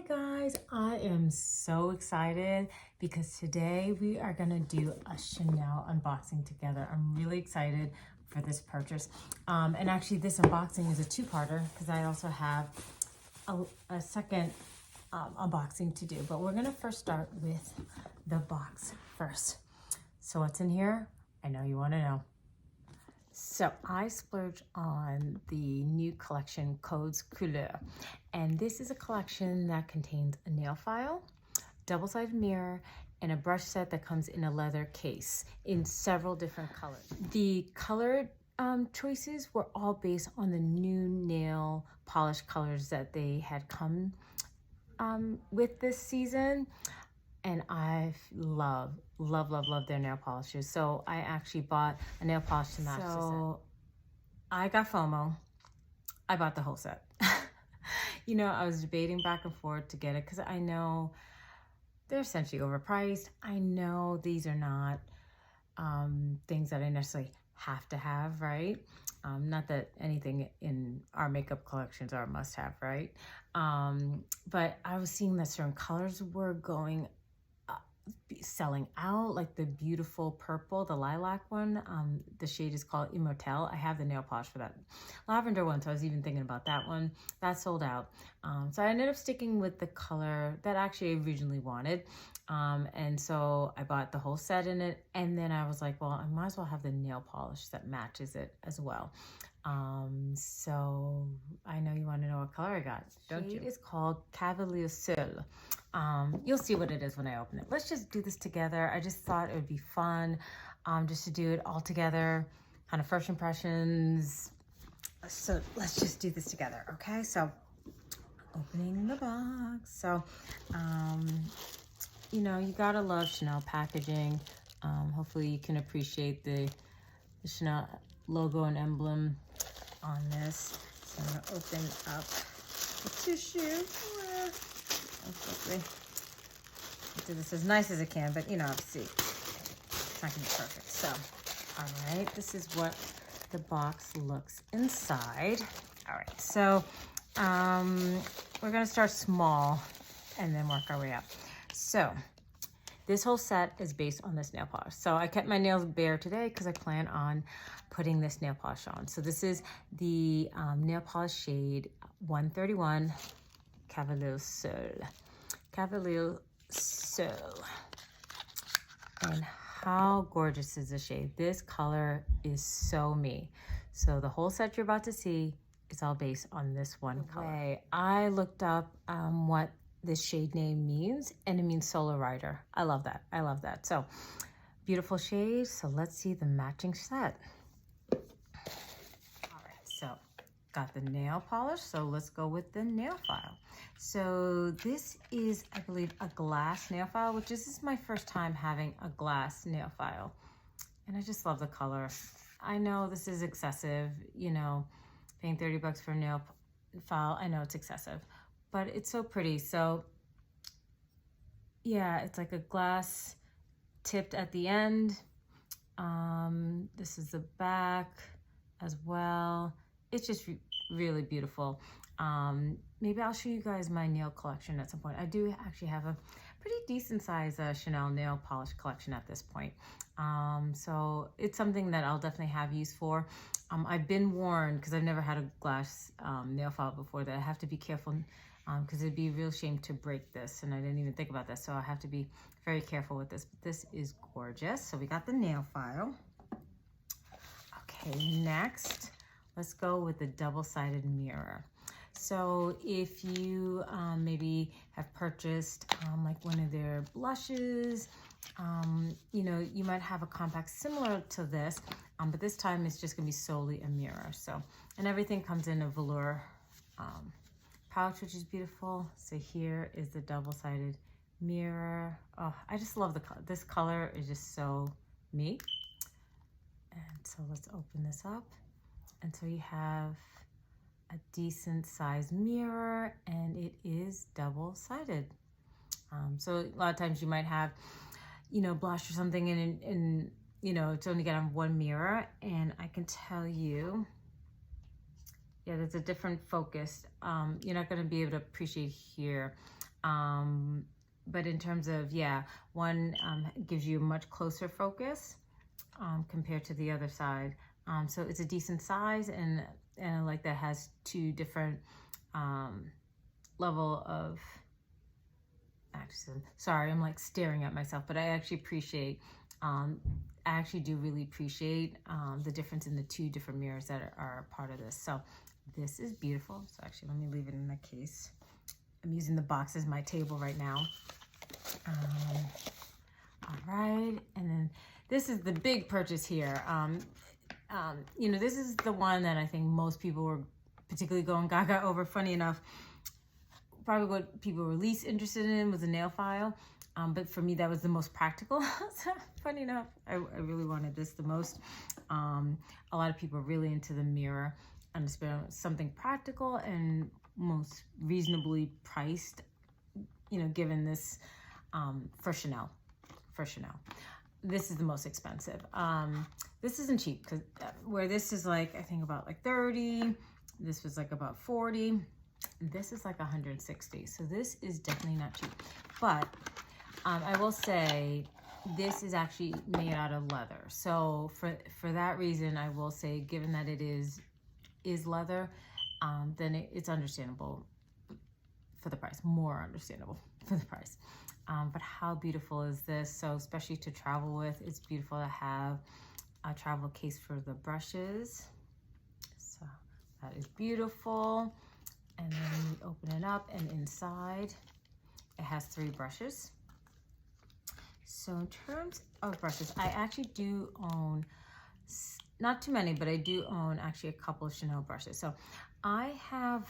Guys, I am so excited because today we are gonna do a Chanel unboxing together. I'm really excited for this purchase. And actually this unboxing is a two-parter because I also have a second unboxing to do. But we're gonna first start with the box first. So what's in here? I know you wanna know. So I splurged on the new collection Codes Couleur, and this is a collection that contains a nail file, double-sided mirror, and a brush set that comes in a leather case in several different colors. The colored choices were all based on the new nail polish colors that they had come with this season. And I love their nail polishes. So I actually bought a nail polish to match the set. So I got FOMO. I bought the whole set. You know, I was debating back and forth to get it because I know they're essentially overpriced. I know these are not things that I necessarily have to have, right? Not that anything in our makeup collections are a must-have, right? But I was seeing that certain colors were selling out, like the beautiful purple, the lilac one. The shade is called Immortelle. I have the nail polish for that lavender one, so I was even thinking about that one. That sold out. So I ended up sticking with the color that actually I originally wanted. And so I bought the whole set in it, and then I was like, well, I might as well have the nail polish that matches it as well. So I know you want to know what color I got, don't you? It is called Cavalier Seul. You'll see what it is when I open it. Let's just do this together. I just thought it would be fun just to do it all together, kind of first impressions. So let's just do this together, okay? So opening the box. So, you know, you gotta love Chanel packaging. Hopefully you can appreciate the Chanel logo and emblem on this. So I'm gonna open up the tissue. Do this as nice as I can, but you know, see, it's not gonna be perfect. So, all right, this is what the box looks inside. All right, so we're gonna start small and then work our way up. So this whole set is based on this nail polish. So I kept my nails bare today because I plan on putting this nail polish on. So this is the nail polish shade 131 Cavalier Seul. Cavalier Seul. And how gorgeous is this shade? This color is so me. So the whole set you're about to see is all based on this one color. I looked up what this shade name means, and it means solo rider. I love that. I love that. So beautiful shade. So let's see the matching set. All right, so got the nail polish. So let's go with the nail file. So this is, I believe, a glass nail file, which this is my first time having a glass nail file. And I just love the color. I know this is excessive, you know, paying 30 bucks for a nail file. I know it's excessive, but it's so pretty. So yeah, it's like a glass tipped at the end. This is the back as well. It's just really beautiful. Maybe I'll show you guys my nail collection at some point. I do actually have a pretty decent size Chanel nail polish collection at this point. So it's something that I'll definitely have use for. I've been warned, because I've never had a glass nail file before, that I have to be careful because it'd be a real shame to break this, and I didn't even think about this, so I have to be very careful with this. But this is gorgeous. So we got the nail file. Okay, next, let's go with the double-sided mirror. So if you maybe have purchased like one of their blushes, you know, you might have a compact similar to this, but this time it's just gonna be solely a mirror. So, and everything comes in a velour pouch, which is beautiful. So here is the double-sided mirror. Oh, I just love the color. This color is just so me. And so let's open this up. And so you have a decent sized mirror, and it is double-sided. So a lot of times you might have, you know, blush or something, and you know, it's only got on one mirror, and I can tell you, yeah, there's a different focus. You're not going to be able to appreciate here But in terms of, yeah, one gives you a much closer focus compared to the other side. So it's a decent size, and like that has two different level of action. Sorry, I'm like staring at myself, but I actually appreciate, I actually do really appreciate the difference in the two different mirrors that are part of this. So this is beautiful. So actually, let me leave it in the case. I'm using the box as my table right now. All right, and then this is the big purchase here. You know, this is the one that I think most people were particularly going gaga over. Funny enough, probably what people were least interested in was a nail file. But for me, that was the most practical. So, funny enough, I really wanted this the most. A lot of people are really into the mirror and something practical and most reasonably priced, you know, given this for Chanel. This is the most expensive. This isn't cheap, because where this is like, I think about like 30, this was like about 40, this is like 160. So this is definitely not cheap. But I will say this is actually made out of leather. So for that reason, I will say, given that it is leather, then it's understandable for the price, more understandable for the price. But how beautiful is this? So especially to travel with, it's beautiful to have a travel case for the brushes. So that is beautiful. And then you open it up, and inside it has 3 brushes. So in terms of brushes, I actually do own, not too many, but I do own actually a couple of Chanel brushes. So I have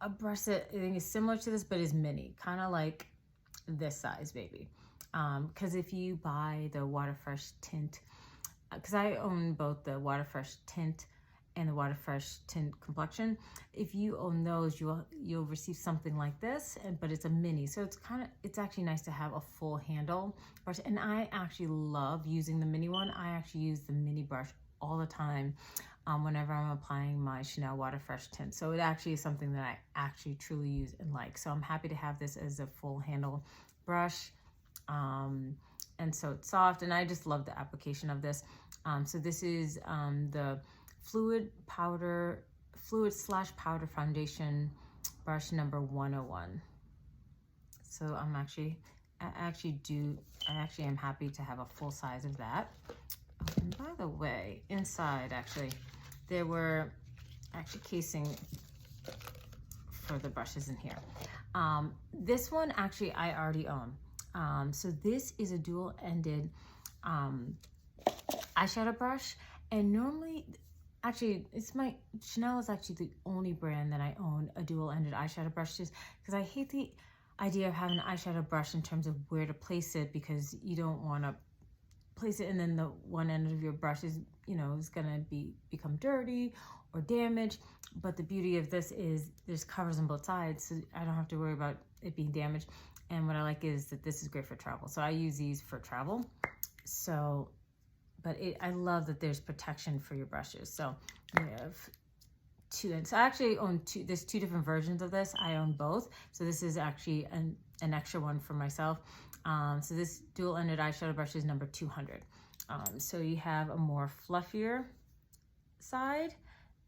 a brush that I think is similar to this, but is mini, kind of like this size maybe. Because if you buy the Water Fresh tint, because I own both the Water Fresh tint and the Water Fresh tint complexion, if you own those, you'll receive something like this, but it's a mini. So it's actually nice to have a full handle brush. And I actually love using the mini one. I actually use the mini brush all the time whenever I'm applying my Chanel Water Fresh tint. So it actually is something that I actually truly use and like. So I'm happy to have this as a full handle brush. And so it's soft, and I just love the application of this. So this is the fluid / powder foundation brush number 101. So I actually am happy to have a full size of that. And by the way, inside actually, there were actually casing for the brushes in here. This one actually I already own. So this is a dual-ended eyeshadow brush, and normally, actually, Chanel is actually the only brand that I own a dual-ended eyeshadow brush, just because I hate the idea of having an eyeshadow brush in terms of where to place it, because you don't want to place it and then the one end of your brush is, you know, is gonna become dirty or damaged. But the beauty of this is there's covers on both sides, so I don't have to worry about it being damaged. And what I like is that this is great for travel. So I use these for travel. So, but I love that there's protection for your brushes. So we have 2 ends. So I actually own there's 2 different versions of this. I own both. So this is actually an extra one for myself. So this dual-ended eyeshadow brush is number 200. So you have a more fluffier side,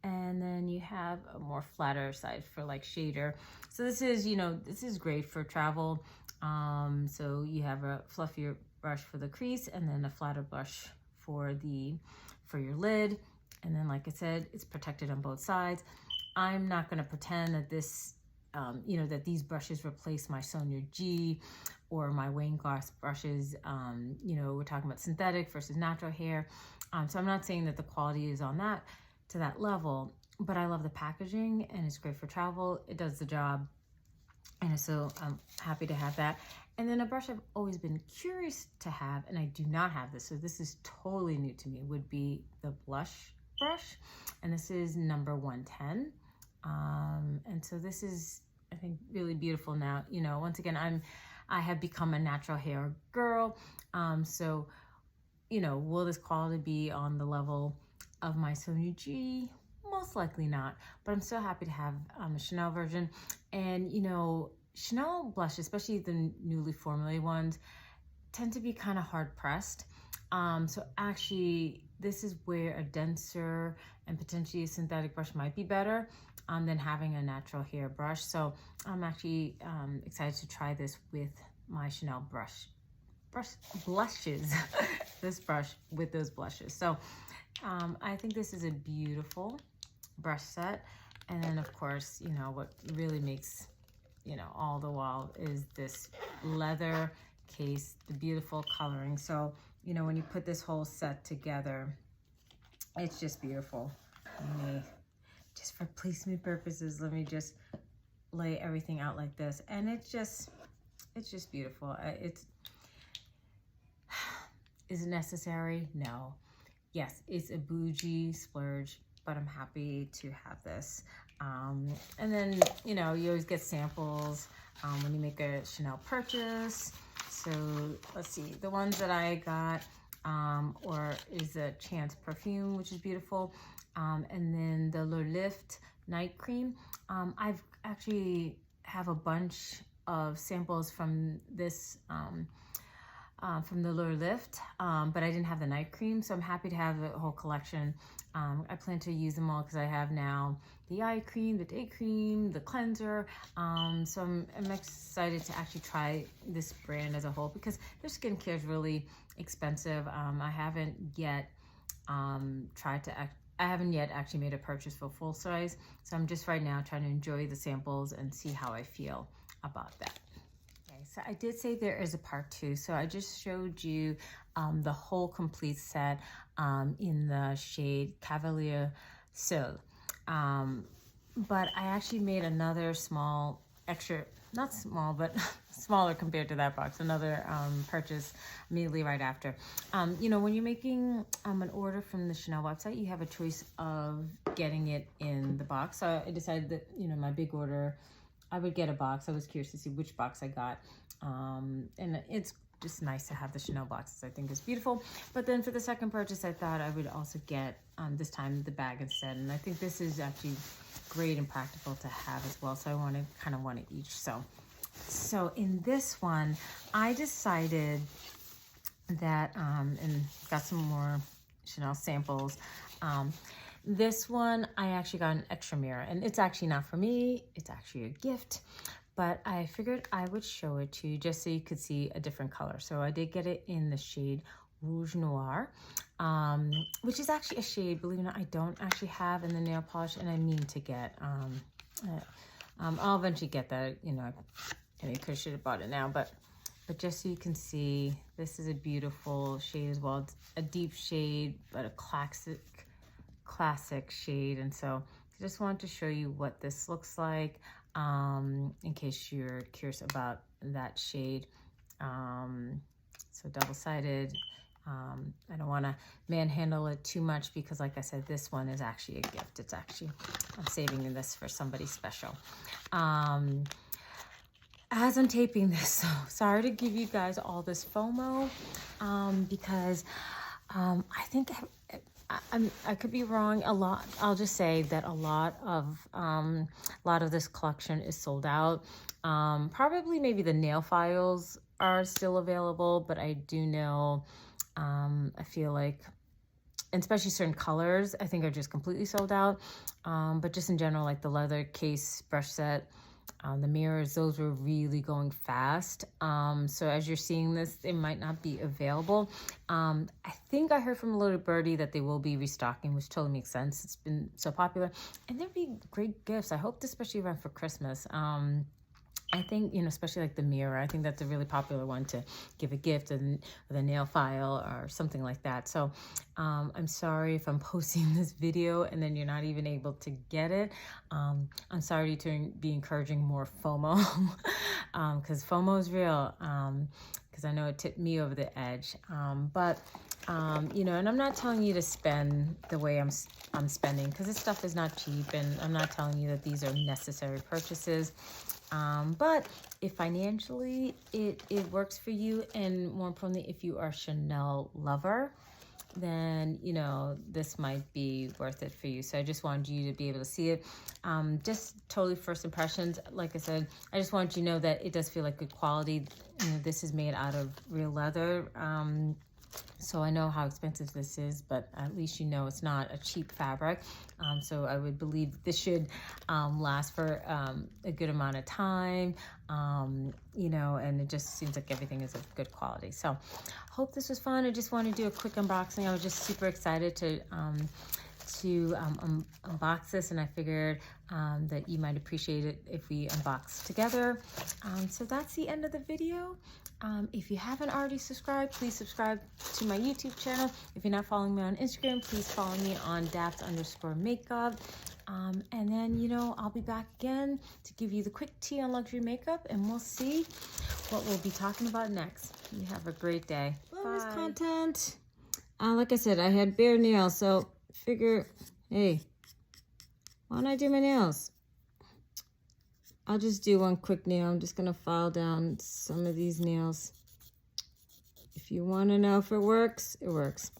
and then you have a more flatter side for like shader. So this is, you know, this is great for travel. So you have a fluffier brush for the crease, and then a flatter brush for your lid. And then, like I said, it's protected on both sides. I'm not going to pretend that this, you know, that these brushes replace my Sonia G or my Wayne Goss brushes. You know, we're talking about synthetic versus natural hair. So I'm not saying that the quality is on to that level, but I love the packaging, and it's great for travel. It does the job. And so I'm happy to have that. And then a brush I've always been curious to have, and I do not have this, so this is totally new to me, would be the blush brush. And this is number 110. And so this is, I think, really beautiful now. You know, once again, I have become a natural hair girl. So, you know, will this quality be on the level of my Sonia G? Most likely not, but I'm so happy to have a Chanel version. And, you know, Chanel blushes, especially the newly formulated ones, tend to be kind of hard pressed. So actually, this is where a denser and potentially a synthetic brush might be better than having a natural hair brush. So I'm actually excited to try this with my Chanel blushes. This brush with those blushes. So I think this is a beautiful brush set. And then of course, you know, what really makes, you know, all the while is this leather case, the beautiful coloring. So, you know, when you put this whole set together, it's just beautiful. Just for placement purposes, let me just lay everything out like this. And it's just beautiful. Is it necessary? No. Yes, it's a bougie splurge, but I'm happy to have this. And then, you know, you always get samples when you make a Chanel purchase. So let's see, the ones that I got is a Chance perfume, which is beautiful. And then the Le Lift night cream. I've actually have a bunch of samples from this, from the Le Lift, but I didn't have the night cream, so I'm happy to have the whole collection. I plan to use them all because I have now the eye cream, the day cream, the cleanser. So I'm excited to actually try this brand as a whole because their skincare is really expensive. I haven't yet actually made a purchase for full size. So I'm just right now trying to enjoy the samples and see how I feel about that. Okay, so I did say there is a part 2. So I just showed you the whole complete set in the shade Cavalier Seul. But I actually made another small extra, not small, but smaller compared to that box, another purchase immediately right after. You know, when you're making an order from the Chanel website, you have a choice of getting it in the box. So I decided that, you know, my big order, I would get a box. I was curious to see which box I got. And it's just nice to have the Chanel boxes. I think it's beautiful. But then for the second purchase, I thought I would also get this time the bag instead. And I think this is actually great and practical to have as well. So I wanted kind of one of each. So in this one, I decided that, and got some more Chanel samples. This one, I actually got an extra mirror, and it's actually not for me. It's actually a gift, but I figured I would show it to you just so you could see a different color. So I did get it in the shade Rouge Noir, which is actually a shade, believe it or not, I don't actually have in the nail polish, and I mean to get. I'll eventually get that, you know, I could should have bought it now, but just so you can see, this is a beautiful shade as well. It's a deep shade, but a classic shade. And so I just wanted to show you what this looks like in case you're curious about that shade. So double-sided. I don't want to manhandle it too much because, like I said, this one is actually a gift. It's actually, I'm saving this for somebody special. As I'm taping this, so sorry to give you guys all this FOMO because I think I could be wrong. I'll just say that a lot of this collection is sold out. Probably maybe the nail files are still available, but I do know I feel like, and especially certain colors, I think are just completely sold out. But just in general, like the leather case brush set, the mirrors, those were really going fast. So as you're seeing this, it might not be available. I think I heard from a little birdie that they will be restocking, which totally makes sense. It's been so popular, and there'd be great gifts. I hope, especially around for Christmas. I think, you know, especially like the mirror, I think that's a really popular one to give a gift with a nail file or something like that. So I'm sorry if I'm posting this video and then you're not even able to get it. I'm sorry to be encouraging more FOMO because FOMO is real, because I know it tipped me over the edge. You know, and I'm not telling you to spend the way I'm spending, because this stuff is not cheap, and I'm not telling you that these are necessary purchases. But if financially it works for you, and more importantly, if you are a Chanel lover, then, you know, this might be worth it for you. So I just wanted you to be able to see it. Just totally first impressions. Like I said, I just want you to know that it does feel like good quality. You know, this is made out of real leather. So I know how expensive this is, but at least you know it's not a cheap fabric. So I would believe this should last for a good amount of time, you know, and it just seems like everything is of good quality. So hope this was fun. I just want to do a quick unboxing. I was just super excited to unbox this, and I figured that you might appreciate it if we unbox together. So that's the end of the video. If you haven't already subscribed, please subscribe to my YouTube channel. If you're not following me on Instagram, please follow me on Daps_Makeup. And then, you know, I'll be back again to give you the quick tea on luxury makeup, and we'll see what we'll be talking about next. You have a great day. Bonus content. Like I said, I had bare nails, so figure, hey, why don't I do my nails? I'll just do one quick nail. I'm just gonna file down some of these nails. If you want to know if it works, it works.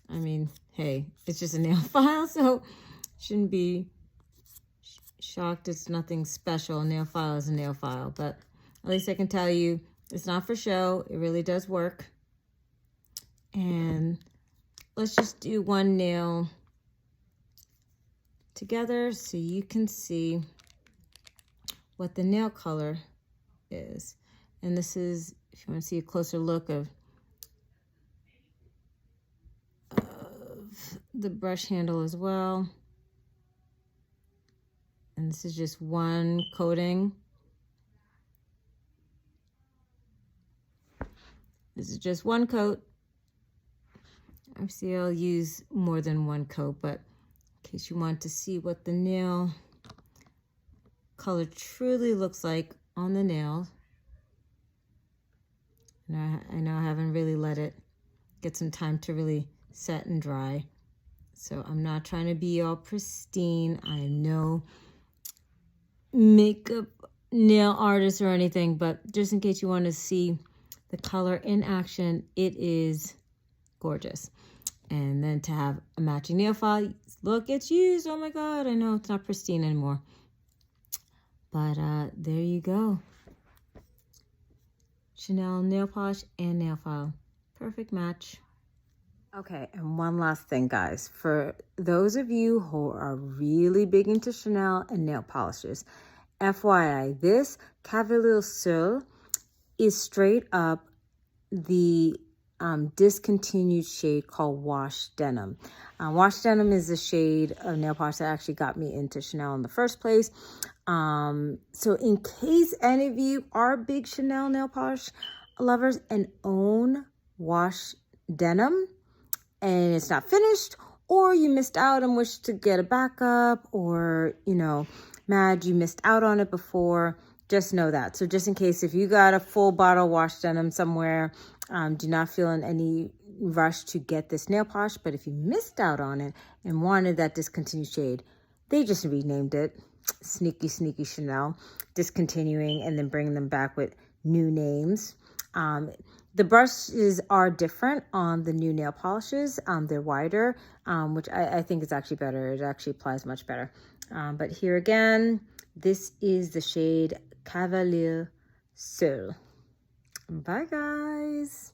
I mean, hey, it's just a nail file, so shouldn't be shocked. It's nothing special. A nail file is a nail file, but at least I can tell you it's not for show. It really does work. And let's just do one nail together so you can see what the nail color is. And this is, if you want to see a closer look of the brush handle as well. And this is just one coating. This is just one coat. Obviously I'll use more than one coat, but in case you want to see what the nail color truly looks like on the nail. And I know I haven't really let it get some time to really set and dry. So I'm not trying to be all pristine. I am no makeup nail artist or anything, but just in case you want to see the color in action, it is gorgeous. And then to have a matching nail file, look, it's used. Oh my God, I know it's not pristine anymore. But there you go. Chanel nail polish and nail file. Perfect match. Okay, and one last thing, guys. For those of you who are really big into Chanel and nail polishes, FYI, this Cavalier Seul is straight up the discontinued shade called Wash Denim. Wash Denim is the shade of nail polish that actually got me into Chanel in the first place. So in case any of you are big Chanel nail polish lovers and own Wash Denim and it's not finished, or you missed out and wish to get a backup, or, you know, mad you missed out on it before, just know that. So just in case, if you got a full bottle of Wash Denim somewhere, do not feel in any rush to get this nail polish. But if you missed out on it and wanted that discontinued shade, they just renamed it. Sneaky, sneaky Chanel, discontinuing and then bringing them back with new names. The brushes are different on the new nail polishes. They're wider, which I think is actually better. It actually applies much better. But here again, this is the shade Cavalier Seul. Bye, guys.